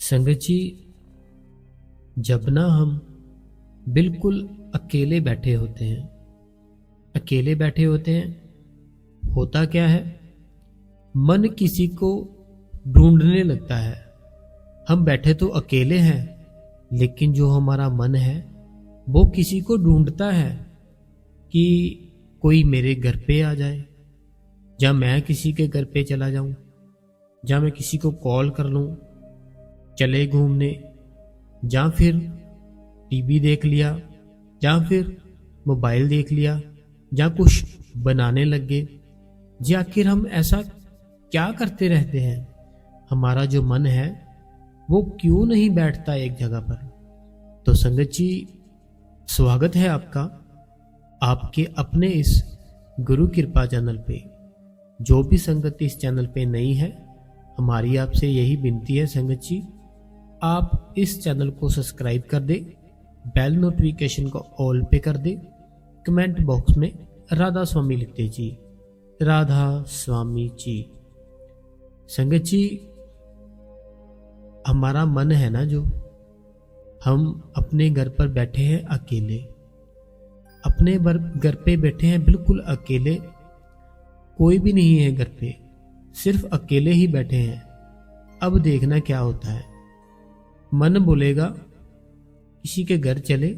संगत जी, जब ना हम बिल्कुल अकेले बैठे होते हैं, होता क्या है, मन किसी को ढूंढने लगता है। हम बैठे तो अकेले हैं, लेकिन जो हमारा मन है वो किसी को ढूंढता है कि कोई मेरे घर पे आ जाए, या मैं किसी के घर पे चला जाऊं, या मैं किसी को कॉल कर लूं, चले घूमने, या फिर टीवी देख लिया, या फिर मोबाइल देख लिया, या कुछ बनाने लगे। जी, आखिर हम ऐसा क्या करते रहते हैं? हमारा जो मन है वो क्यों नहीं बैठता एक जगह पर? तो संगत जी, स्वागत है आपका आपके अपने इस गुरु कृपा चैनल पे। जो भी संगत इस चैनल पे नई है, हमारी आपसे यही विनती है संगत जी, आप इस चैनल को सब्सक्राइब कर दे, बेल नोटिफिकेशन को ऑल पे कर दे, कमेंट बॉक्स में राधा स्वामी लिखते जी, राधा स्वामी जी। संगत जी, हमारा मन है ना, जो हम अपने घर पर बैठे हैं अकेले, अपने घर पे बैठे हैं बिल्कुल अकेले, कोई भी नहीं है घर पे, सिर्फ अकेले ही बैठे हैं। अब देखना क्या होता है, मन बोलेगा किसी के घर चले,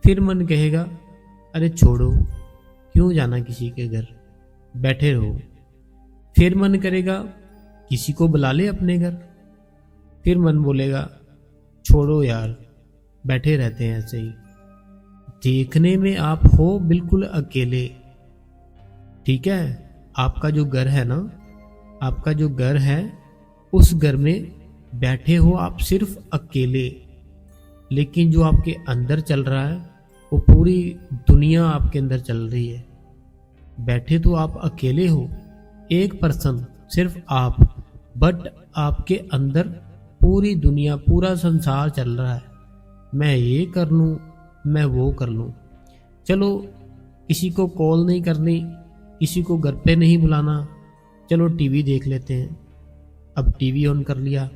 फिर मन कहेगा अरे छोड़ो, क्यों जाना किसी के घर, बैठे रहो। फिर मन करेगा किसी को बुला ले अपने घर, फिर मन बोलेगा छोड़ो यार, बैठे रहते हैं ऐसे ही। देखने में आप हो बिल्कुल अकेले, ठीक है। आपका जो घर है ना, आपका जो घर है, उस घर में बैठे हो आप सिर्फ अकेले, लेकिन जो आपके अंदर चल रहा है वो पूरी दुनिया आपके अंदर चल रही है। बैठे तो आप अकेले हो, एक पर्सन, सिर्फ आप, बट आपके अंदर पूरी दुनिया, पूरा संसार चल रहा है। मैं ये कर लूँ, मैं वो कर लूँ, चलो किसी को कॉल नहीं करनी, किसी को घर पे नहीं बुलाना, चलो टीवी देख लेते हैं। अब टीवी ऑन कर लिया,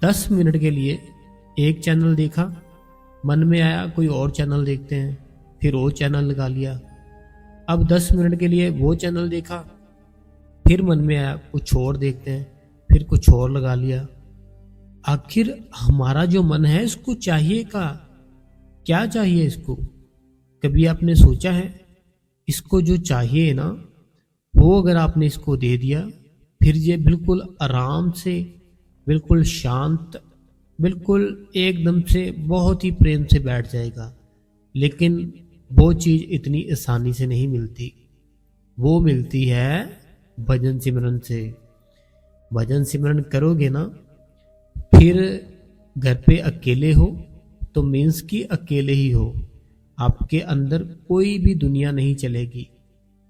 10 मिनट के लिए एक चैनल देखा, मन में आया कोई और चैनल देखते हैं, फिर वो चैनल लगा लिया। अब 10 मिनट के लिए वो चैनल देखा, फिर मन में आया कुछ और देखते हैं, फिर कुछ और लगा लिया। आखिर हमारा जो मन है इसको चाहिए क्या चाहिए इसको? कभी आपने सोचा है? इसको जो चाहिए ना, वो अगर आपने इसको दे दिया, फिर ये बिल्कुल आराम से, बिल्कुल शांत, बिल्कुल एकदम से बहुत ही प्रेम से बैठ जाएगा। लेकिन वो चीज़ इतनी आसानी से नहीं मिलती, वो मिलती है भजन सिमरन से। भजन सिमरन करोगे ना, फिर घर पे अकेले हो तो मीन्स कि अकेले ही हो, आपके अंदर कोई भी दुनिया नहीं चलेगी,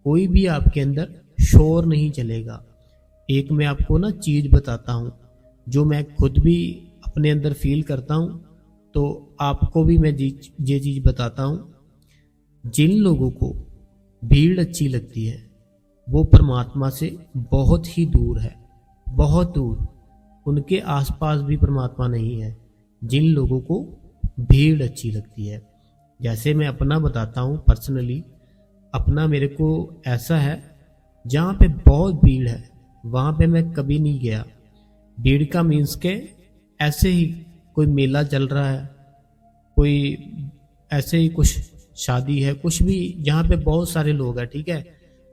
कोई भी आपके अंदर शोर नहीं चलेगा। एक मैं आपको ना चीज़ बताता हूँ, जो मैं खुद भी अपने अंदर फील करता हूँ, तो आपको भी मैं ये चीज़ बताता हूँ। जिन लोगों को भीड़ अच्छी लगती है वो परमात्मा से बहुत ही दूर है, बहुत दूर, उनके आसपास भी परमात्मा नहीं है। जिन लोगों को भीड़ अच्छी लगती है, जैसे मैं अपना बताता हूँ पर्सनली, अपना मेरे को ऐसा है, जहाँ पे बहुत भीड़ है वहाँ पे मैं कभी नहीं गया। भीड़ का मीन्स के ऐसे ही कोई मेला चल रहा है, कोई ऐसे ही कुछ शादी है, कुछ भी जहाँ पे बहुत सारे लोग हैं, ठीक है,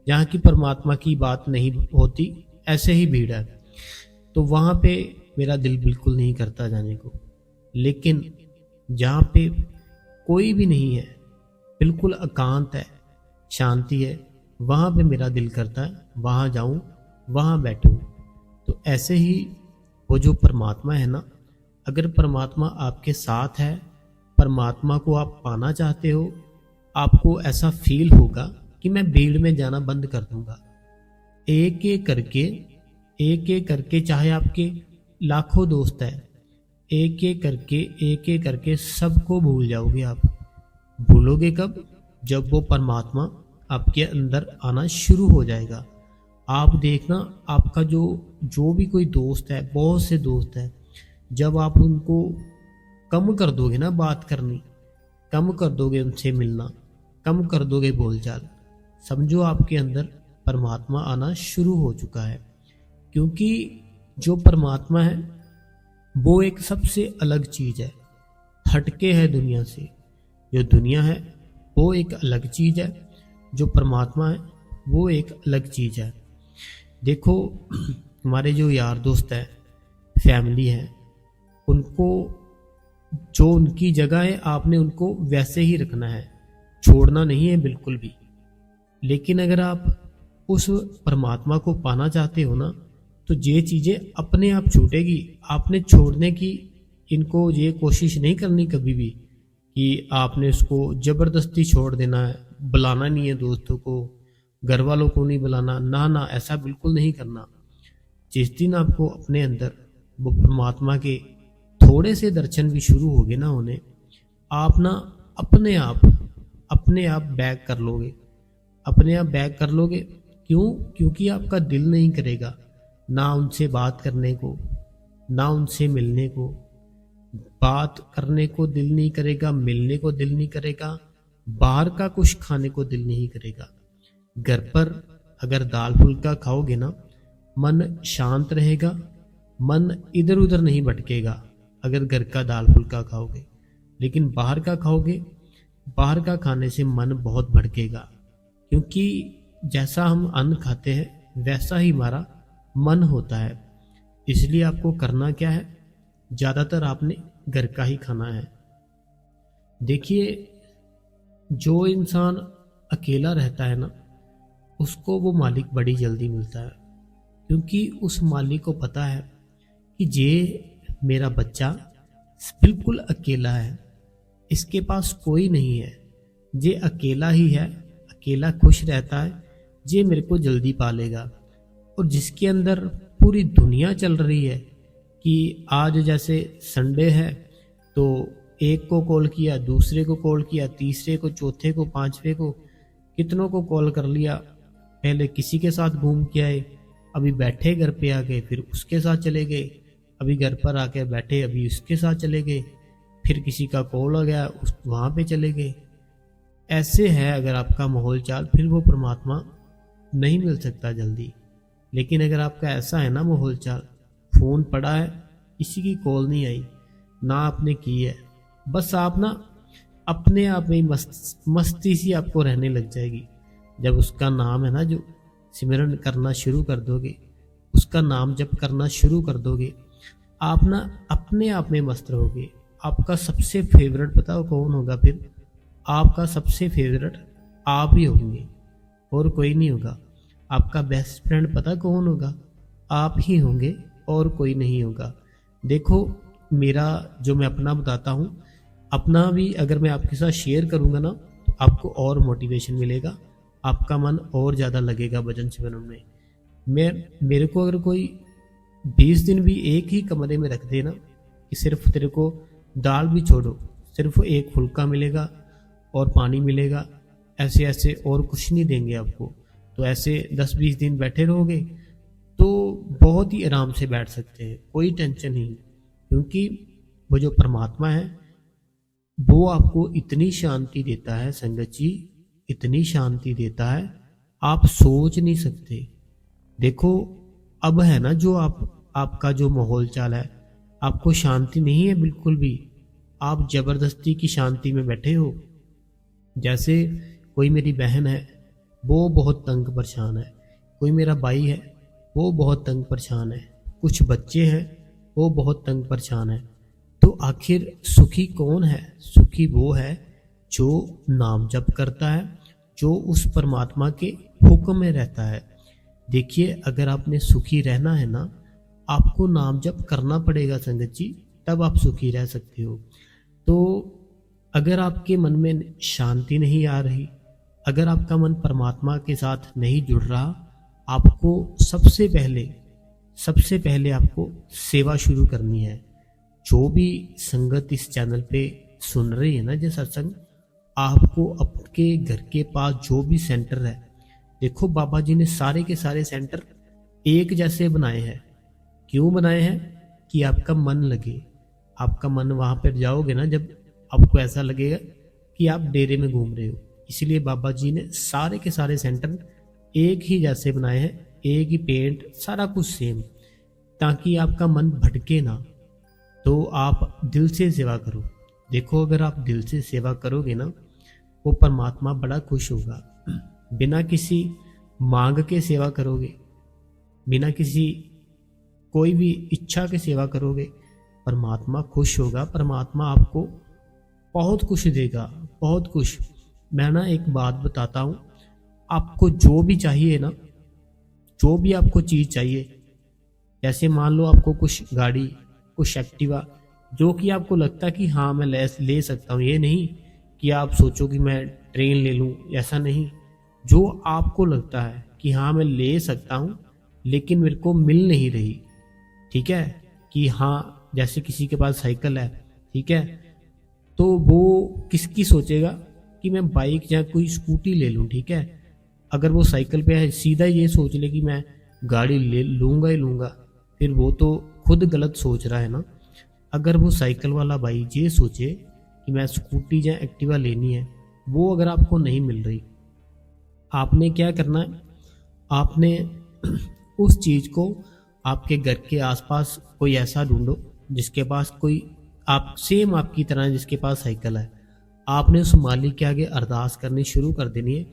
जहाँ की परमात्मा की बात नहीं होती, ऐसे ही भीड़ है, तो वहाँ पे मेरा दिल बिल्कुल नहीं करता जाने को। लेकिन जहाँ पे कोई भी नहीं है, बिल्कुल एकांत है, शांति है, वहाँ पे मेरा दिल करता है वहाँ जाऊँ, वहाँ बैठूँ। तो ऐसे ही वो जो परमात्मा है ना, अगर परमात्मा आपके साथ है, परमात्मा को आप पाना चाहते हो, आपको ऐसा फील होगा कि मैं भीड़ में जाना बंद कर दूंगा। एक एक करके चाहे आपके लाखों दोस्त हैं, एक एक करके सबको भूल जाओगे आप। भूलोगे कब? जब वो परमात्मा आपके अंदर आना शुरू हो जाएगा। आप देखना, आपका जो भी कोई दोस्त है, बहुत से दोस्त हैं, जब आप उनको कम कर दोगे ना बात करनी, कम कर दोगे उनसे मिलना, कम कर दोगे बोलचाल, समझो आपके अंदर परमात्मा आना शुरू हो चुका है। क्योंकि जो परमात्मा है वो एक सबसे अलग चीज़ है, हटके है दुनिया से। जो दुनिया है वो एक अलग चीज़ है, जो परमात्मा है वो एक अलग चीज़ है। देखो हमारे जो यार दोस्त है, फैमिली है, उनको जो उनकी जगह है आपने उनको वैसे ही रखना है, छोड़ना नहीं है बिल्कुल भी। लेकिन अगर आप उस परमात्मा को पाना चाहते हो ना, तो ये चीज़ें अपने आप छूटेगी। आपने छोड़ने की इनको ये कोशिश नहीं करनी कभी भी कि आपने उसको ज़बरदस्ती छोड़ देना है, बुलाना नहीं है दोस्तों को, घर वालों को नहीं बुलाना, ना ना, ऐसा बिल्कुल नहीं करना। जिस दिन आपको अपने अंदर वो परमात्मा के थोड़े से दर्शन भी शुरू हो गए ना होने, आप ना अपने आप बैक कर लोगे, अपने आप बैक कर लोगे। क्यों? क्योंकि आपका दिल नहीं करेगा ना उनसे बात करने को, ना उनसे मिलने को। बात करने को दिल नहीं करेगा, मिलने को दिल नहीं करेगा, बाहर का कुछ खाने को दिल नहीं करेगा। घर पर अगर दाल फुल्का खाओगे ना, मन शांत रहेगा, मन इधर उधर नहीं भटकेगा अगर घर का दाल फुल्का खाओगे। लेकिन बाहर का खाओगे, बाहर का खाने से मन बहुत भटकेगा। क्योंकि जैसा हम अन्न खाते हैं वैसा ही हमारा मन होता है। इसलिए आपको करना क्या है, ज़्यादातर आपने घर का ही खाना है। देखिए, जो इंसान अकेला रहता है ना, उसको वो मालिक बड़ी जल्दी मिलता है। क्योंकि उस मालिक को पता है कि ये मेरा बच्चा बिल्कुल अकेला है, इसके पास कोई नहीं है, ये अकेला ही है, अकेला खुश रहता है, ये मेरे को जल्दी पालेगा। और जिसके अंदर पूरी दुनिया चल रही है कि आज जैसे संडे है तो एक को कॉल किया, दूसरे को कॉल किया, तीसरे को, चौथे को, पांचवे को, कितनों को कॉल कर लिया। पहले किसी के साथ घूम के आए, अभी बैठे घर पे आ गए, फिर उसके साथ चले गए, अभी घर पर आके बैठे, अभी उसके साथ चले गए, फिर किसी का कॉल आ गया उस वहाँ पे चले गए। ऐसे है अगर आपका माहौल चाल, फिर वो परमात्मा नहीं मिल सकता जल्दी। लेकिन अगर आपका ऐसा है ना माहौल चाल, फ़ोन पड़ा है, किसी की कॉल नहीं आई, ना आपने की है, बस आप ना अपने आप में मस्ती सी आपको रहने लग जाएगी। जब उसका नाम है ना जो सिमरन करना शुरू कर दोगे, उसका नाम जप करना शुरू कर दोगे, आप ना अपने आप में मस्त रहोगे। आपका सबसे फेवरेट बताओ कौन होगा? फिर आपका सबसे फेवरेट आप ही होंगे और कोई नहीं होगा। आपका बेस्ट फ्रेंड पता कौन होगा? आप ही होंगे और कोई नहीं होगा। देखो, मेरा जो मैं अपना बताता हूँ, अपना भी अगर मैं आपके साथ शेयर करूँगा ना, तो आपको और मोटिवेशन मिलेगा, आपका मन और ज़्यादा लगेगा भजन सिमरन में। मेरे को अगर कोई 20 दिन भी एक ही कमरे में रख देना कि सिर्फ तेरे को दाल भी छोड़ो, सिर्फ एक फुल्का मिलेगा और पानी मिलेगा, ऐसे ऐसे और कुछ नहीं देंगे आपको, तो ऐसे 10-20 दिन बैठे रहोगे तो बहुत ही आराम से बैठ सकते हैं, कोई टेंशन नहीं। क्योंकि वो जो परमात्मा है वो आपको इतनी शांति देता है संगत जी, इतनी शांति देता है आप सोच नहीं सकते। देखो, अब है ना जो आपका जो माहौल चाल है, आपको शांति नहीं है बिल्कुल भी, आप जबरदस्ती की शांति में बैठे हो। जैसे कोई मेरी बहन है वो बहुत तंग परेशान है, कोई मेरा भाई है वो बहुत तंग परेशान है, कुछ बच्चे हैं वो बहुत तंग परेशान है। तो आखिर सुखी कौन है? सुखी वो है जो नाम जप करता है, जो उस परमात्मा के हुक्म में रहता है। देखिए, अगर आपने सुखी रहना है ना, आपको नाम जप करना पड़ेगा संगत जी, तब आप सुखी रह सकते हो। तो अगर आपके मन में शांति नहीं आ रही, अगर आपका मन परमात्मा के साथ नहीं जुड़ रहा, आपको सबसे पहले आपको सेवा शुरू करनी है। जो भी संगत इस चैनल पे सुन रही है ना जो सत्संग, आपको आपके घर के पास जो भी सेंटर है, देखो बाबा जी ने सारे के सारे सेंटर एक जैसे बनाए हैं। क्यों बनाए हैं? कि आपका मन लगे, आपका मन वहाँ पर जाओगे ना, जब आपको ऐसा लगेगा कि आप डेरे में घूम रहे हो। इसलिए बाबा जी ने सारे के सारे सेंटर एक ही जैसे बनाए हैं, एक ही पेंट, सारा कुछ सेम, ताकि आपका मन भटके ना। तो आप दिल से सेवा करो। देखो, अगर आप दिल से सेवा करोगे ना, वो परमात्मा बड़ा खुश होगा। बिना किसी मांग के सेवा करोगे, बिना किसी कोई भी इच्छा के सेवा करोगे, परमात्मा खुश होगा। परमात्मा आपको बहुत कुछ देगा, बहुत कुछ। मैं ना एक बात बताता हूँ, आपको जो भी चाहिए ना, जो भी आपको चीज़ चाहिए, जैसे मान लो आपको कुछ गाड़ी, कुछ एक्टिवा, जो कि आपको लगता है कि हाँ मैं ले सकता हूँ, ये नहीं कि आप सोचो कि मैं ट्रेन ले लूँ, ऐसा नहीं। जो आपको लगता है कि हाँ मैं ले सकता हूँ लेकिन मेरे को मिल नहीं रही, ठीक है, कि हाँ जैसे किसी के पास साइकिल है, ठीक है, तो वो किसकी सोचेगा कि मैं बाइक या कोई स्कूटी ले लूँ, ठीक है। अगर वो साइकिल पे है, सीधा ये सोच ले कि मैं गाड़ी ले लूँगा ही लूँगा, फिर वो तो खुद गलत सोच रहा है ना। अगर वो साइकिल वाला भाई ये सोचे कि मैं स्कूटी या एक्टिवा लेनी है, वो अगर आपको नहीं मिल रही, आपने क्या करना है, आपने उस चीज़ को आपके घर के आसपास कोई ऐसा ढूंढो जिसके पास कोई आप सेम आपकी तरह जिसके पास साइकिल है। आपने उस मालिक के आगे अरदास करनी शुरू कर देनी है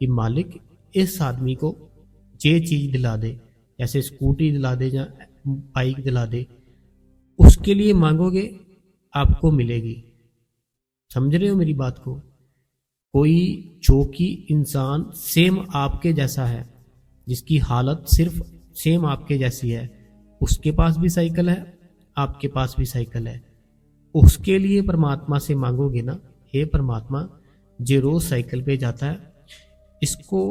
कि मालिक इस आदमी को ये चीज़ दिला दे, जैसे स्कूटी दिला दे या बाइक दिला दे। उसके लिए मांगोगे, आपको मिलेगी। समझ रहे हो मेरी बात को? कोई जो कि इंसान सेम आपके जैसा है, जिसकी हालत सिर्फ सेम आपके जैसी है, उसके पास भी साइकिल है, आपके पास भी साइकिल है, उसके लिए परमात्मा से मांगोगे ना, हे परमात्मा जो रोज साइकिल पे जाता है, इसको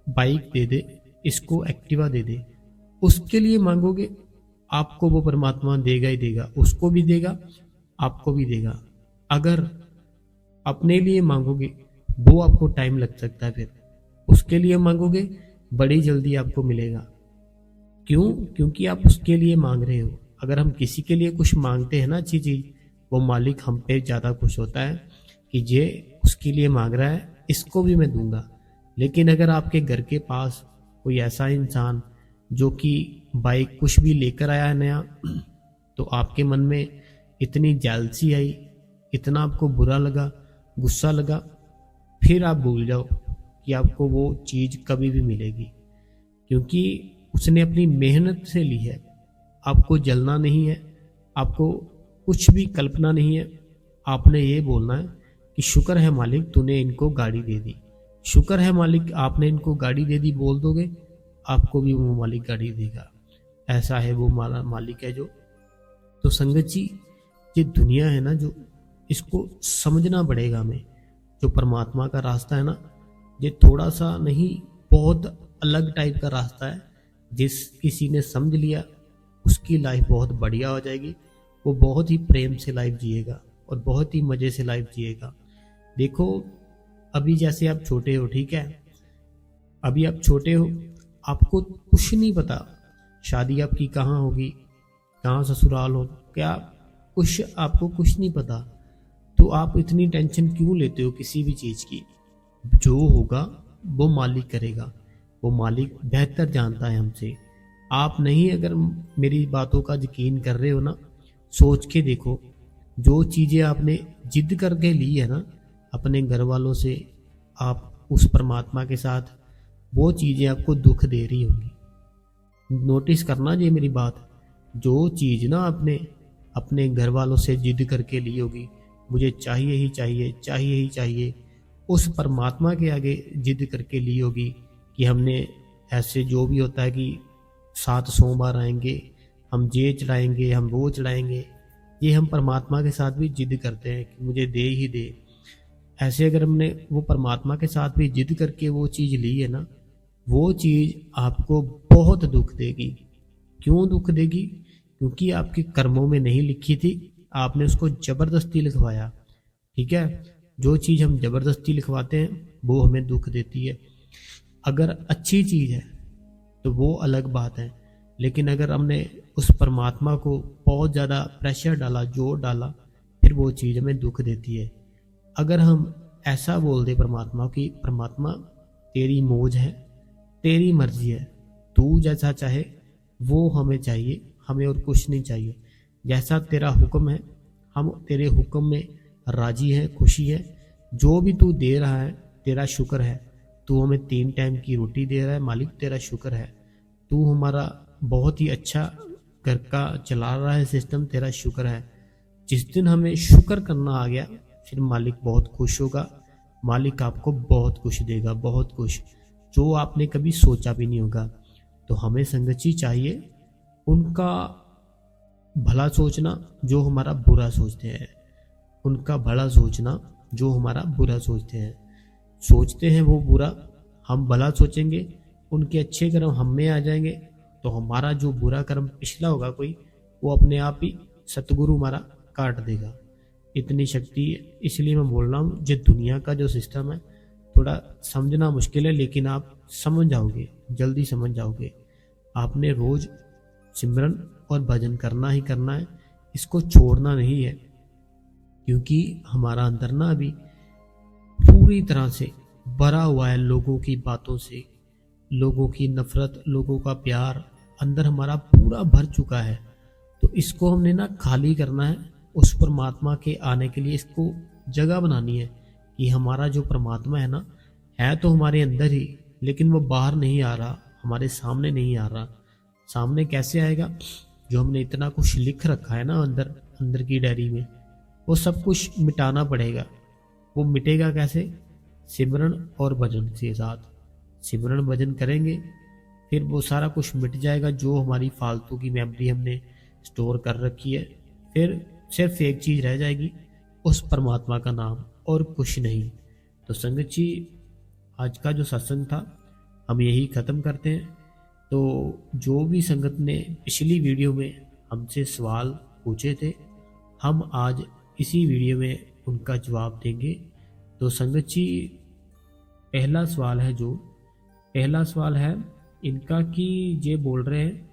बाइक दे दे, इसको एक्टिवा दे दे। उसके लिए मांगोगे, आपको वो परमात्मा देगा ही देगा, उसको भी देगा, आपको भी देगा। अगर अपने लिए मांगोगे, वो आपको टाइम लग सकता है, फिर उसके लिए मांगोगे, बड़ी जल्दी आपको मिलेगा। क्यों? क्योंकि आप उसके लिए मांग रहे हो। अगर हम किसी के लिए कुछ मांगते हैं ना अच्छी चीज़, वो मालिक हम पे ज़्यादा खुश होता है कि ये उसके लिए मांग रहा है, इसको भी मैं दूंगा। लेकिन अगर आपके घर के पास कोई ऐसा इंसान जो कि बाइक कुछ भी लेकर आया है नया, तो आपके मन में इतनी जेलसी आई, इतना आपको बुरा लगा, गुस्सा लगा, फिर आप भूल जाओ कि आपको वो चीज़ कभी भी मिलेगी, क्योंकि उसने अपनी मेहनत से ली है। आपको जलना नहीं है, आपको कुछ भी कल्पना नहीं है। आपने ये बोलना है कि शुक्र है मालिक तूने इनको गाड़ी दे दी, शुक्र है मालिक आपने इनको गाड़ी दे दी, बोल दोगे, आपको भी वो मालिक गाड़ी देगा। ऐसा है वो मालिक है जो। तो संगत जी, ये दुनिया है ना, जो इसको समझना पड़ेगा हमें। जो परमात्मा का रास्ता है ना, ये थोड़ा सा नहीं, बहुत अलग टाइप का रास्ता है। जिस किसी ने समझ लिया, उसकी लाइफ बहुत बढ़िया हो जाएगी। वो बहुत ही प्रेम से लाइफ जिएगा और बहुत ही मज़े से लाइफ जिएगा। देखो, अभी जैसे आप छोटे हो, ठीक है, अभी आप छोटे हो, आपको कुछ नहीं पता शादी आपकी कहाँ होगी, कहाँ ससुराल हो, क्या कुछ आपको कुछ नहीं पता। तो आप इतनी टेंशन क्यों लेते हो किसी भी चीज़ की? जो होगा वो मालिक करेगा, वो मालिक बेहतर जानता है हमसे। आप नहीं, अगर मेरी बातों का यकीन कर रहे हो ना, सोच के देखो, जो चीज़ें आपने जिद करके ली है ना अपने घर वालों से, आप उस परमात्मा के साथ, वो चीज़ें आपको दुख दे रही होंगी। नोटिस करना ये मेरी बात, जो चीज़ ना आपने अपने घर वालों से जिद करके ली होगी, मुझे चाहिए ही चाहिए, चाहिए ही चाहिए, उस परमात्मा के आगे जिद करके ली होगी कि हमने ऐसे, जो भी होता है कि 7 सोमवार आएंगे, हम ये चढ़ाएंगे, हम वो चढ़ाएंगे, ये हम परमात्मा के साथ भी जिद करते हैं कि मुझे दे ही दे। ऐसे अगर हमने वो परमात्मा के साथ भी जिद करके वो चीज़ ली है ना, वो चीज़ आपको बहुत दुख देगी। क्यों दुख देगी? क्योंकि आपके कर्मों में नहीं लिखी थी, आपने उसको ज़बरदस्ती लिखवाया। ठीक है, जो चीज़ हम ज़बरदस्ती लिखवाते हैं वो हमें दुख देती है। अगर अच्छी चीज़ है तो वो अलग बात है, लेकिन अगर हमने उस परमात्मा को बहुत ज़्यादा प्रेशर डाला, जोर डाला, फिर वो चीज़ हमें दुख देती है। अगर हम ऐसा बोल दे परमात्मा कि परमात्मा तेरी मौज है, तेरी मर्जी है, तू जैसा चाहे वो हमें चाहिए, हमें और कुछ नहीं चाहिए। जैसा तेरा हुक्म है हम तेरे हुक्म में राजी हैं, खुशी है। जो भी तू दे रहा है तेरा शुक्र है। तू हमें 3 टाइम की रोटी दे रहा है मालिक, तेरा शुक्र है। तू हमारा बहुत ही अच्छा घर का चला रहा है सिस्टम, तेरा शुक्र है। जिस दिन हमें शुक्र करना आ गया फिर मालिक बहुत खुश होगा। मालिक आपको बहुत कुछ देगा, बहुत कुछ, जो आपने कभी सोचा भी नहीं होगा। तो हमें संगत जी चाहिए उनका भला सोचना जो हमारा बुरा सोचते हैं, उनका भला सोचना जो हमारा बुरा सोचते हैं। सोचते हैं वो बुरा, हम भला सोचेंगे, उनके अच्छे कर्म हम में आ जाएंगे, तो हमारा जो बुरा कर्म पिछला होगा कोई, वो अपने आप ही सतगुरु हमारा काट देगा। इतनी शक्ति है। इसलिए मैं बोल रहा हूँ, जो दुनिया का जो सिस्टम है थोड़ा समझना मुश्किल है, लेकिन आप समझ जाओगे, जल्दी समझ जाओगे। आपने रोज सिमरन और भजन करना ही करना है, इसको छोड़ना नहीं है। क्योंकि हमारा अंदर ना अभी पूरी तरह से भरा हुआ है लोगों की बातों से, लोगों की नफरत, लोगों का प्यार अंदर हमारा पूरा भर चुका है। तो इसको हमने ना खाली करना है। उस परमात्मा के आने के लिए इसको जगह बनानी है कि हमारा जो परमात्मा है ना, है तो हमारे अंदर ही, लेकिन वो बाहर नहीं आ रहा, हमारे सामने नहीं आ रहा। सामने कैसे आएगा? जो हमने इतना कुछ लिख रखा है ना अंदर अंदर की डायरी में, वो सब कुछ मिटाना पड़ेगा। वो मिटेगा कैसे? सिमरन और भजन के साथ। सिमरन भजन करेंगे फिर वो सारा कुछ मिट जाएगा, जो हमारी फालतू की मेमोरी हमने स्टोर कर रखी है। फिर सिर्फ एक चीज़ रह जाएगी, उस परमात्मा का नाम, और कुछ नहीं। तो संगत जी, आज का जो सत्संग था हम यही ख़त्म करते हैं। तो जो भी संगत ने पिछली वीडियो में हमसे सवाल पूछे थे, हम आज इसी वीडियो में उनका जवाब देंगे। तो संगत जी, पहला सवाल है इनका कि ये बोल रहे हैं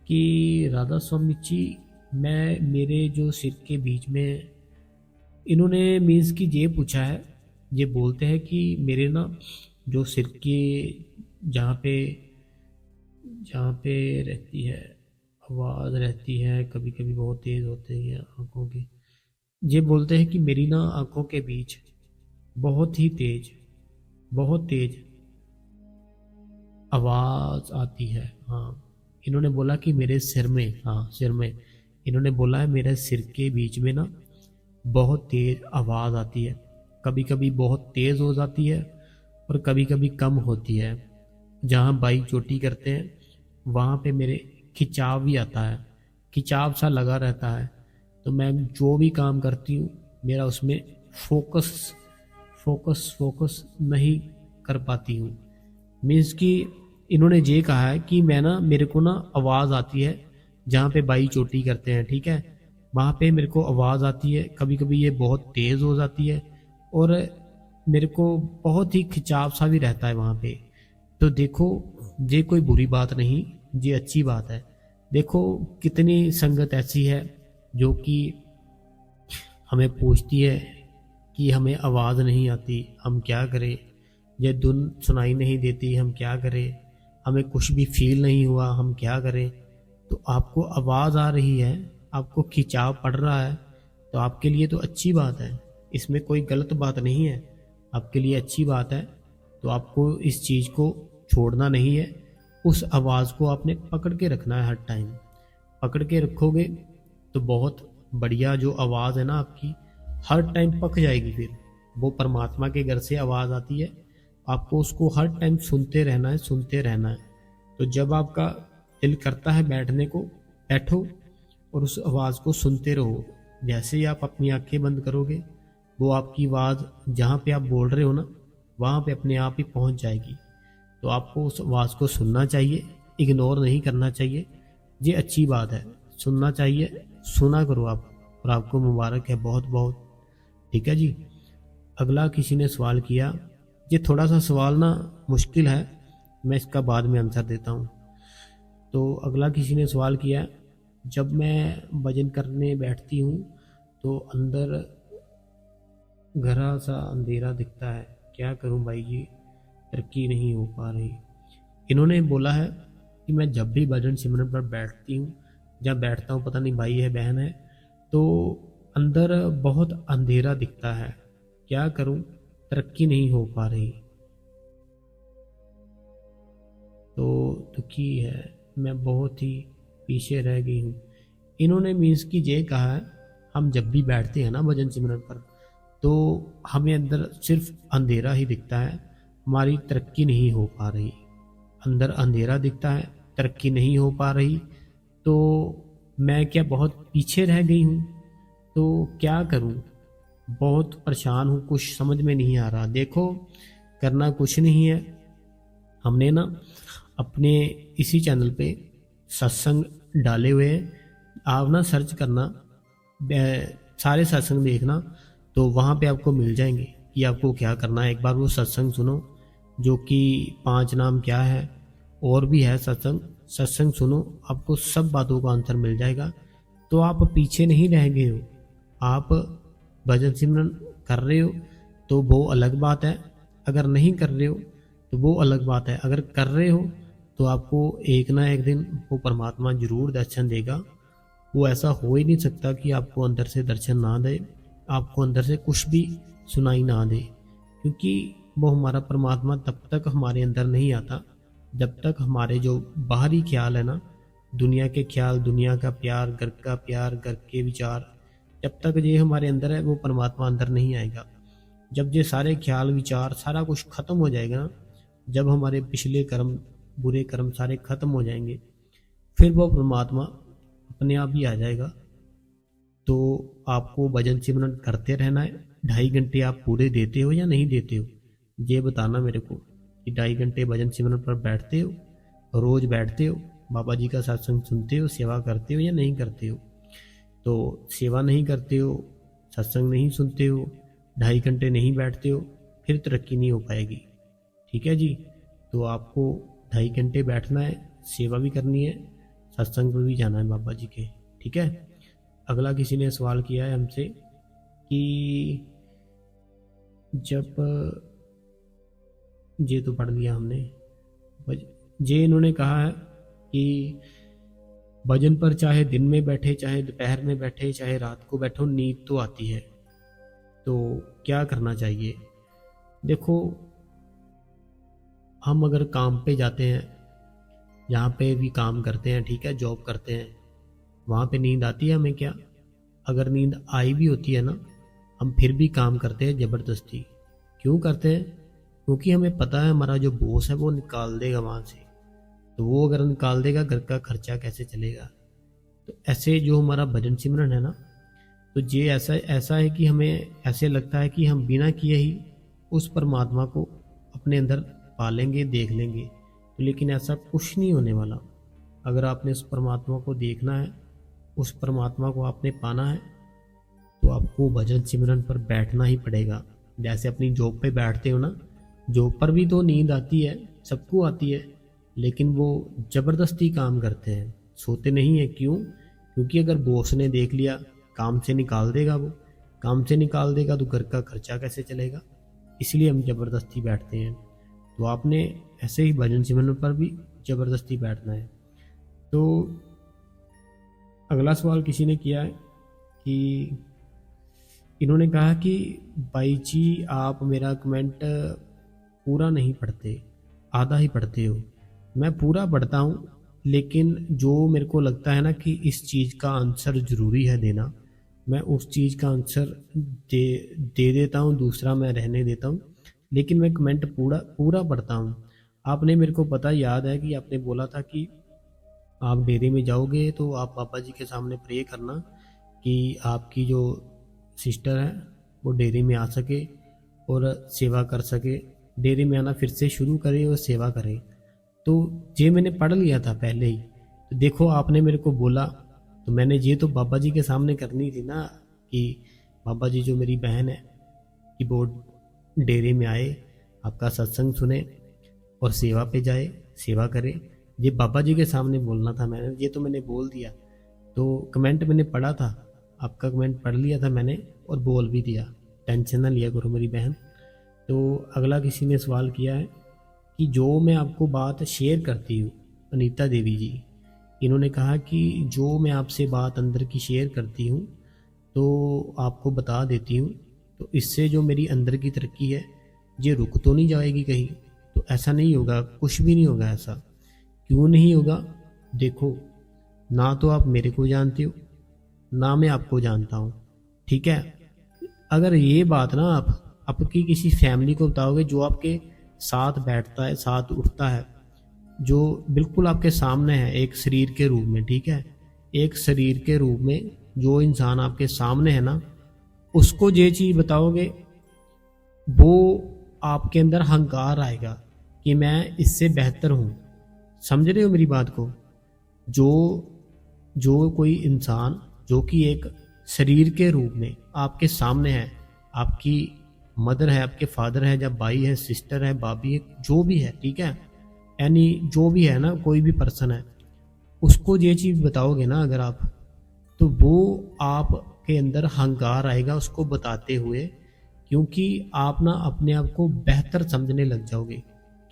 कि राधा स्वामी जी, मैं मेरे जो सिर के बीच में, इन्होंने मीन्स कि ये पूछा है, ये बोलते हैं कि मेरे ना जो सिर के जहाँ पे रहती है आवाज़ रहती है, कभी कभी बहुत तेज़ होती है आँखों की। ये बोलते हैं कि मेरी ना आँखों के बीच बहुत तेज आवाज़ आती है। हाँ, इन्होंने बोला कि मेरे सिर में इन्होंने बोला है मेरे सिर के बीच में ना बहुत तेज आवाज़ आती है। कभी कभी बहुत तेज़ हो जाती है और कभी कभी कम होती है। जहाँ बाइक चोटी करते हैं वहाँ पे मेरे खिंचाव भी आता है, खिंचाव सा लगा रहता है। तो मैं जो भी काम करती हूँ मेरा उसमें फोकस नहीं कर पाती हूँ। मीन्स कि इन्होंने ये कहा है कि मेरे को ना आवाज़ आती है जहाँ पे बाई चोटी करते हैं, ठीक है, वहाँ पे मेरे को आवाज़ आती है। कभी कभी ये बहुत तेज़ हो जाती है और मेरे को बहुत ही खिंचाव सा भी रहता है वहाँ पे। तो देखो, ये कोई बुरी बात नहीं, ये अच्छी बात है। देखो कितनी संगत ऐसी है जो कि हमें पूछती है कि हमें आवाज़ नहीं आती, हम क्या करें, ये धुन सुनाई नहीं देती, हम क्या करें, हमें कुछ भी फील नहीं हुआ, हम क्या करें। तो आपको आवाज़ आ रही है, आपको खिंचाव पड़ रहा है, तो आपके लिए तो अच्छी बात है, इसमें कोई गलत बात नहीं है, आपके लिए अच्छी बात है। तो आपको इस चीज़ को छोड़ना नहीं है, उस आवाज़ को आपने पकड़ के रखना है। हर टाइम पकड़ के रखोगे तो बहुत बढ़िया जो आवाज़ है ना आपकी, हर टाइम पक जाएगी। फिर वो परमात्मा के घर से आवाज़ आती है, आपको उसको हर टाइम सुनते रहना है। तो जब आपका दिल करता है बैठने को, बैठो और उस आवाज़ को सुनते रहो। जैसे ही आप अपनी आंखें बंद करोगे, वो आपकी आवाज़ जहाँ पे आप बोल रहे हो ना, वहाँ पे अपने आप ही पहुँच जाएगी। तो आपको उस आवाज़ को सुनना चाहिए, इग्नोर नहीं करना चाहिए। ये अच्छी बात है, सुनना चाहिए, सुना करो आप, और आपको मुबारक है बहुत बहुत। ठीक है जी। अगला किसी ने सवाल किया, ये थोड़ा सा सवाल ना मुश्किल है, मैं इसका बाद में आंसर देता हूँ। तो अगला किसी ने सवाल किया, जब मैं भजन करने बैठती हूँ तो अंदर गहरा सा अंधेरा दिखता है, क्या करूँ भाई जी, तरक्की नहीं हो पा रही। इन्होंने बोला है कि मैं जब भी भजन सिमरन पर बैठती हूँ, जब बैठता हूँ, पता नहीं भाई है बहन है, तो अंदर बहुत अंधेरा दिखता है, क्या करूँ, तरक्की नहीं हो पा रही। तो दुखी है, मैं बहुत ही पीछे रह गई हूँ। इन्होंने मीन्स की ये कहा है, हम जब भी बैठते हैं ना भजन सिमरन पर, तो हमें अंदर सिर्फ अंधेरा ही दिखता है, हमारी तरक्की नहीं हो पा रही। अंदर अंधेरा दिखता है, तरक्की नहीं हो पा रही, तो मैं क्या बहुत पीछे रह गई हूँ, तो क्या करूँ, बहुत परेशान हूँ, कुछ समझ में नहीं आ रहा। देखो, करना कुछ नहीं है, हमने ना अपने इसी चैनल पे सत्संग डाले हुए हैं, आप ना सर्च करना, सारे सत्संग देखना, तो वहाँ पे आपको मिल जाएंगे कि आपको क्या करना है। एक बार वो सत्संग सुनो, जो कि 5 नाम क्या है, और भी है सत्संग सुनो, आपको सब बातों का आंसर मिल जाएगा। तो आप पीछे नहीं रह गए हो, आप भजन सिमरन कर रहे हो तो वो अलग बात है, अगर नहीं कर रहे हो तो वो अलग बात है। अगर कर रहे हो तो आपको एक ना एक दिन वो परमात्मा जरूर दर्शन देगा। वो ऐसा हो ही नहीं सकता कि आपको अंदर से दर्शन ना दे, आपको अंदर से कुछ भी सुनाई ना दे, क्योंकि वो हमारा परमात्मा तब तक हमारे अंदर नहीं आता जब तक हमारे जो बाहरी ख्याल है ना, दुनिया के ख्याल, दुनिया का प्यार, घर के विचार, जब तक ये हमारे अंदर है, वो परमात्मा अंदर नहीं आएगा। जब ये सारे ख्याल विचार सारा कुछ खत्म हो जाएगा ना, जब हमारे पिछले कर्म, बुरे कर्म सारे खत्म हो जाएंगे, फिर वो परमात्मा अपने आप ही आ जाएगा। तो आपको भजन सिमरन करते रहना है। 2.5 घंटे आप पूरे देते हो या नहीं देते हो, ये बताना मेरे को, कि 2.5 घंटे भजन सिमरन पर बैठते हो, रोज बैठते हो, बाबा जी का सत्संग सुनते हो, सेवा करते हो या नहीं करते हो। तो सेवा नहीं करते हो, सत्संग नहीं सुनते हो, 2.5 घंटे नहीं बैठते हो, फिर तरक्की नहीं हो पाएगी। ठीक है जी, तो आपको 2.5 घंटे बैठना है, सेवा भी करनी है, सत्संग पर भी जाना है बाबा जी के। ठीक है। अगला किसी ने सवाल किया है हमसे कि जब, ये तो पढ़ लिया हमने, ये इन्होंने कहा है कि भजन पर चाहे दिन में बैठे, चाहे दोपहर में बैठे, चाहे रात को बैठो, नींद तो आती है, तो क्या करना चाहिए। देखो, हम अगर काम पे जाते हैं, जहाँ पे भी काम करते हैं, ठीक है, जॉब करते हैं, वहाँ पे नींद आती है हमें क्या? अगर नींद आई भी होती है ना, हम फिर भी काम करते हैं ज़बरदस्ती। क्यों करते हैं? क्योंकि हमें पता है हमारा जो बॉस है वो निकाल देगा वहाँ से, तो वो अगर निकाल देगा, घर का खर्चा कैसे चलेगा। तो ऐसे जो हमारा भजन सिमरन है ना, तो ये ऐसा है कि हमें ऐसे लगता है कि हम बिना किए ही उस परमात्मा को अपने अंदर पालेंगे, देख लेंगे। तो लेकिन ऐसा कुछ नहीं होने वाला। अगर आपने उस परमात्मा को देखना है, उस परमात्मा को आपने पाना है, तो आपको भजन सिमरन पर बैठना ही पड़ेगा। जैसे अपनी जॉब पे बैठते हो ना, जॉब पर भी तो नींद आती है, सबको आती है, लेकिन वो ज़बरदस्ती काम करते हैं, सोते नहीं है। क्यों? क्योंकि अगर बॉस ने देख लिया, काम से निकाल देगा, वो काम से निकाल देगा तो घर का खर्चा कैसे चलेगा। इसलिए हम ज़बरदस्ती बैठते हैं। तो आपने ऐसे ही भजन सिमरन पर भी ज़बरदस्ती बैठना है। तो अगला सवाल किसी ने किया है कि इन्होंने कहा कि भाई जी, आप मेरा कमेंट पूरा नहीं पढ़ते, आधा ही पढ़ते हो। मैं पूरा पढ़ता हूँ, लेकिन जो मेरे को लगता है ना कि इस चीज़ का आंसर ज़रूरी है देना, मैं उस चीज़ का आंसर दे देता हूँ, दूसरा मैं रहने देता हूँ। लेकिन मैं कमेंट पूरा पढ़ता हूँ। आपने, मेरे को पता याद है कि आपने बोला था कि आप डेरे में जाओगे तो आप बाबा जी के सामने प्रे करना कि आपकी जो सिस्टर है वो डेरे में आ सके और सेवा कर सके, डेरे में आना फिर से शुरू करे और सेवा करे। तो ये मैंने पढ़ लिया था पहले ही। तो देखो, आपने मेरे को बोला, तो मैंने ये तो बाबा जी के सामने करनी थी ना, कि बाबा जी जो मेरी बहन है कि वो डेरे में आए, आपका सत्संग सुने और सेवा पे जाए, सेवा करे। ये बाबा जी के सामने बोलना था मैंने, ये तो मैंने बोल दिया। तो कमेंट मैंने पढ़ा था, आपका कमेंट पढ़ लिया था मैंने और बोल भी दिया, टेंशन ना लिया करो मेरी बहन। तो अगला किसी ने सवाल किया है कि जो मैं आपको बात शेयर करती हूँ, अनीता देवी जी, इन्होंने कहा कि जो मैं आपसे बात अंदर की शेयर करती हूँ तो आपको बता देती हूँ, तो इससे जो मेरी अंदर की तरक्की है ये रुक तो नहीं जाएगी कहीं? तो ऐसा नहीं होगा, कुछ भी नहीं होगा ऐसा। क्यों नहीं होगा? देखो, ना तो आप मेरे को जानते हो, ना मैं आपको जानता हूँ, ठीक है। अगर ये बात ना आप आपकी किसी फैमिली को बताओगे जो आपके साथ बैठता है, साथ उठता है, जो बिल्कुल आपके सामने है एक शरीर के रूप में, ठीक है, एक शरीर के रूप में जो इंसान आपके सामने है ना, उसको ये चीज़ बताओगे, वो आपके अंदर अहंकार आएगा कि मैं इससे बेहतर हूँ। समझ रहे हो मेरी बात को? जो जो कोई इंसान जो कि एक शरीर के रूप में आपके सामने है, आपकी मदर है, आपके फादर है, जब भाई है, सिस्टर है, भाभी है, जो भी है, ठीक है, यानी जो भी है ना, कोई भी पर्सन है, उसको ये चीज़ बताओगे ना अगर आप, तो वो आपके अंदर अहंकार आएगा उसको बताते हुए, क्योंकि आप ना अपने आप को बेहतर समझने लग जाओगे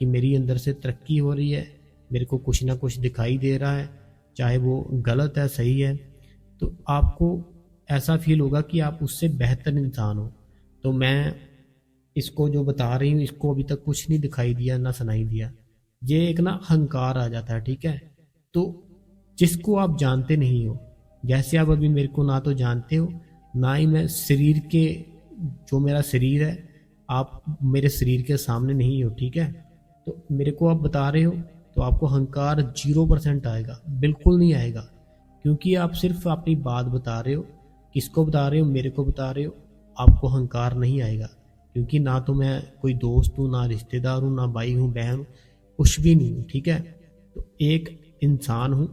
कि मेरी अंदर से तरक्की हो रही है, मेरे को कुछ ना कुछ दिखाई दे रहा है, चाहे वो गलत है सही है, तो आपको ऐसा फील होगा कि आप उससे बेहतर इंसान हो। तो मैं इसको जो बता रही हूँ, इसको अभी तक कुछ नहीं दिखाई दिया ना सुनाई दिया, ये एक ना अहंकार आ जाता है, ठीक है। तो जिसको आप जानते नहीं हो, जैसे आप अभी मेरे को ना तो जानते हो, ना ही मैं शरीर के, जो मेरा शरीर है, आप मेरे शरीर के सामने नहीं हो, ठीक है, तो मेरे को आप बता रहे हो, तो आपको अहंकार 0% आएगा, बिल्कुल नहीं आएगा, क्योंकि आप सिर्फ अपनी बात बता रहे हो। किसको बता रहे हो? मेरे को बता रहे हो। आपको अहंकार नहीं आएगा, क्योंकि ना तो मैं कोई दोस्त हूँ, ना रिश्तेदार हूँ, ना भाई हूँ, बहन हूँ, कुछ भी नहीं हूँ, ठीक है। तो एक इंसान हूँ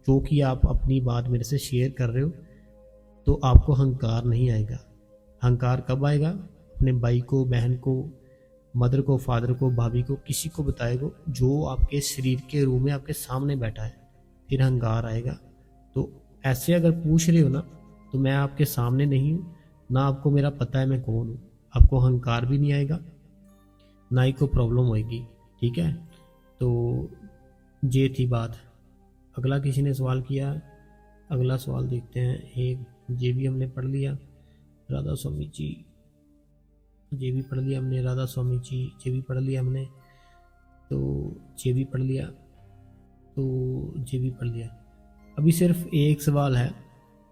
जो कि आप अपनी बात मेरे से शेयर कर रहे हो, तो आपको अहंकार नहीं आएगा। अहंकार कब आएगा? अपने भाई को, बहन को, मदर को, फादर को, भाभी को, किसी को बताएगा जो आपके शरीर के रूप में आपके सामने बैठा है, फिर अहंकार आएगा। तो ऐसे अगर पूछ रहे हो ना, तो मैं आपके सामने नहीं हूँ, ना आपको मेरा पता है मैं कौन हूँ, आपको अहंकार भी नहीं आएगा, ना ही कोई प्रॉब्लम होएगी, ठीक है। तो ये थी बात। अगला किसी ने सवाल किया, अगला सवाल देखते हैं। एक ये भी हमने पढ़ लिया, राधा स्वामी जी, ये भी पढ़ लिया हमने, राधा स्वामी जी, ये भी पढ़ लिया हमने, तो ये भी पढ़ लिया, तो ये भी पढ़ लिया। अभी सिर्फ एक सवाल है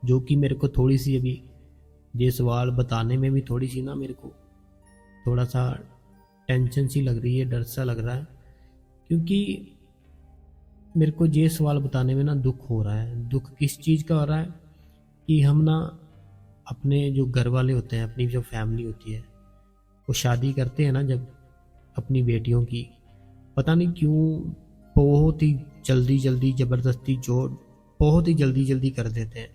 जो कि मेरे को थोड़ी सी, अभी ये सवाल बताने में भी थोड़ी सी ना मेरे को थोड़ा सा टेंशन सी लग रही है, डर सा लग रहा है, क्योंकि मेरे को ये सवाल बताने में ना दुख हो रहा है। दुख किस चीज़ का हो रहा है कि हम ना अपने जो घर वाले होते हैं, अपनी जो फैमिली होती है, वो शादी करते हैं ना जब अपनी बेटियों की, पता नहीं क्यों बहुत ही जल्दी जल्दी ज़बरदस्ती जोर बहुत ही जल्दी जल्दी कर देते हैं।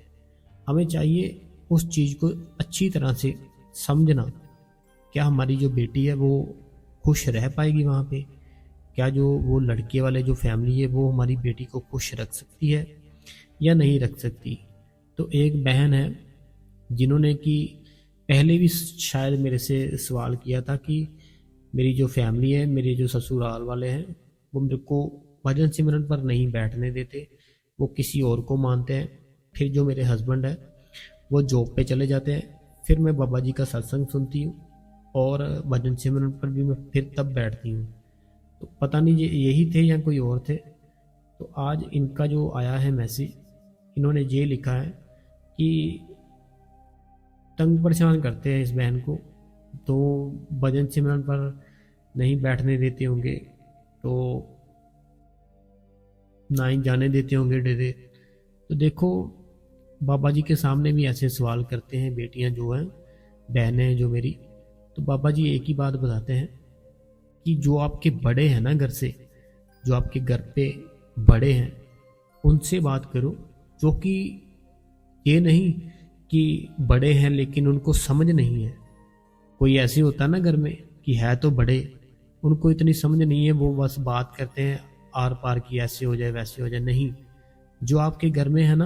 हमें चाहिए उस चीज़ को अच्छी तरह से समझना, क्या हमारी जो बेटी है वो खुश रह पाएगी वहाँ पे? क्या जो वो लड़के वाले जो फैमिली है वो हमारी बेटी को खुश रख सकती है या नहीं रख सकती? तो एक बहन है जिन्होंने कि पहले भी शायद मेरे से सवाल किया था कि मेरी जो फैमिली है, मेरे जो ससुराल वाले हैं, वो मेरे को भजन सिमरन पर नहीं बैठने देते, वो किसी और को मानते हैं। फिर जो मेरे हस्बैंड है वो जॉब पे चले जाते हैं, फिर मैं बाबा जी का सत्संग सुनती हूँ और भजन सिमरन पर भी मैं फिर तब बैठती हूँ। तो पता नहीं ये यही थे या कोई और थे। तो आज इनका जो आया है मैसेज, इन्होंने ये लिखा है कि तंग परेशान करते हैं इस बहन को, तो भजन सिमरन पर नहीं बैठने देते होंगे, तो ना ही जाने देते होंगे डेरे। तो देखो, बाबा जी के सामने भी ऐसे सवाल करते हैं बेटियां जो हैं, बहनें हैं जो मेरी, तो बाबा जी एक ही बात बताते हैं कि जो आपके बड़े हैं ना घर से, जो आपके घर पे बड़े हैं, उनसे बात करो। जो कि ये नहीं कि बड़े हैं लेकिन उनको समझ नहीं है। कोई ऐसे होता ना घर में कि है तो बड़े, उनको इतनी समझ नहीं है, वो बस बात करते हैं, आर पार की, ऐसे हो जाए वैसे हो जाए, नहीं। जो आपके घर में है ना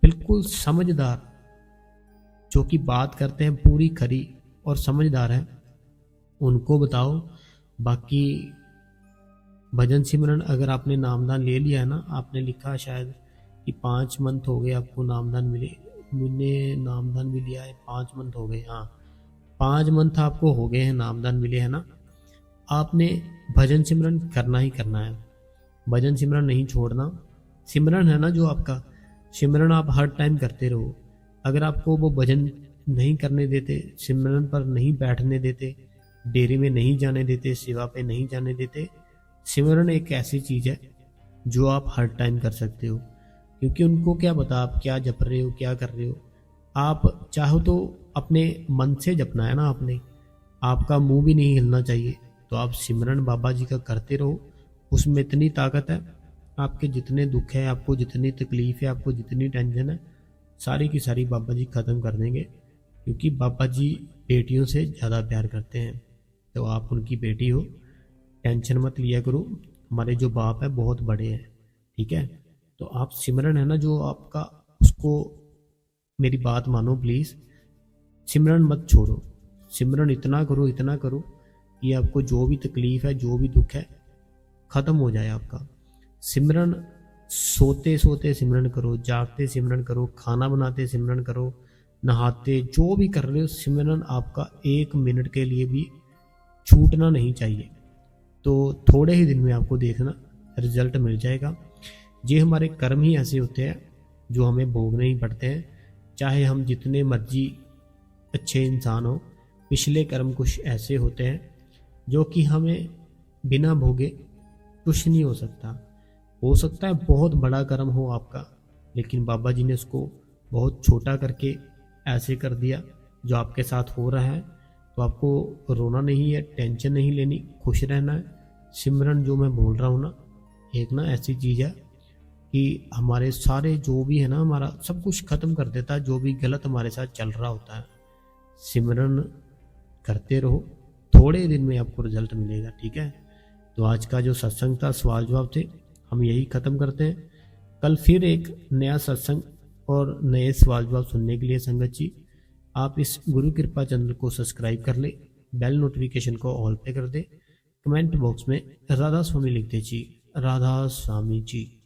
बिल्कुल समझदार, जो कि बात करते हैं पूरी खरी और समझदार है, उनको बताओ। बाकी भजन सिमरन अगर आपने नामदान ले लिया है ना, आपने लिखा शायद कि 5 मंथ हो गए आपको नामदान मिले, मैंने नामदान भी लिया है, 5 मंथ हो गए, हाँ 5 मंथ आपको हो गए हैं नामदान मिले है ना, आपने भजन सिमरन करना ही करना है। भजन सिमरन नहीं छोड़ना। सिमरन है ना जो आपका, सिमरन आप हर टाइम करते रहो। अगर आपको वो भजन नहीं करने देते, सिमरन पर नहीं बैठने देते, डेरे में नहीं जाने देते, सेवा पे नहीं जाने देते, सिमरन एक ऐसी चीज़ है जो आप हर टाइम कर सकते हो। क्योंकि उनको क्या पता आप क्या जप रहे हो, क्या कर रहे हो। आप चाहो तो अपने मन से जपना है ना आपने, आपका मुंह भी नहीं हिलना चाहिए। तो आप सिमरन बाबा जी का करते रहो, उसमें इतनी ताकत है, आपके जितने दुख है, आपको जितनी तकलीफ है, आपको जितनी टेंशन है, सारी की सारी बाबा जी ख़त्म कर देंगे। क्योंकि बाबा जी बेटियों से ज़्यादा प्यार करते हैं, तो आप उनकी बेटी हो, टेंशन मत लिया करो। हमारे जो बाप है बहुत बड़े हैं, ठीक है। तो आप सिमरन है ना जो आपका, उसको मेरी बात मानो प्लीज़, सिमरन मत छोड़ो। सिमरन इतना करो, इतना करो कि आपको जो भी तकलीफ़ है, जो भी दुख है, ख़त्म हो जाए आपका। सिमरन सोते सोते सिमरन करो, जागते सिमरन करो, खाना बनाते सिमरन करो, नहाते, जो भी कर रहे हो सिमरन आपका 1 मिनट के लिए भी छूटना नहीं चाहिए। तो थोड़े ही दिन में आपको देखना रिजल्ट मिल जाएगा। ये हमारे कर्म ही ऐसे होते हैं जो हमें भोगने ही पड़ते हैं, चाहे हम जितने मर्जी अच्छे इंसान हो, पिछले कर्म कुछ ऐसे होते हैं जो कि हमें बिना भोगे कुछ नहीं हो सकता है बहुत बड़ा कर्म हो आपका, लेकिन बाबा जी ने उसको बहुत छोटा करके ऐसे कर दिया जो आपके साथ हो रहा है। तो आपको रोना नहीं है, टेंशन नहीं लेनी, खुश रहना है। सिमरन जो मैं बोल रहा हूँ ना, एक ना ऐसी चीज़ है कि हमारे सारे जो भी है ना, हमारा सब कुछ ख़त्म कर देता है, जो भी गलत हमारे साथ चल रहा होता है। सिमरन करते रहो, थोड़े दिन में आपको रिजल्ट मिलेगा, ठीक है। तो आज का जो सत्संग था, सवाल जवाब थे, हम यही ख़त्म करते हैं। कल फिर एक नया सत्संग और नए सवाल जवाब सुनने के लिए संगत जी आप इस गुरु कृपा चैनल को सब्सक्राइब कर ले, बेल नोटिफिकेशन को ऑल पे कर दे, कमेंट बॉक्स में राधा स्वामी लिख दे जी, राधा स्वामी जी।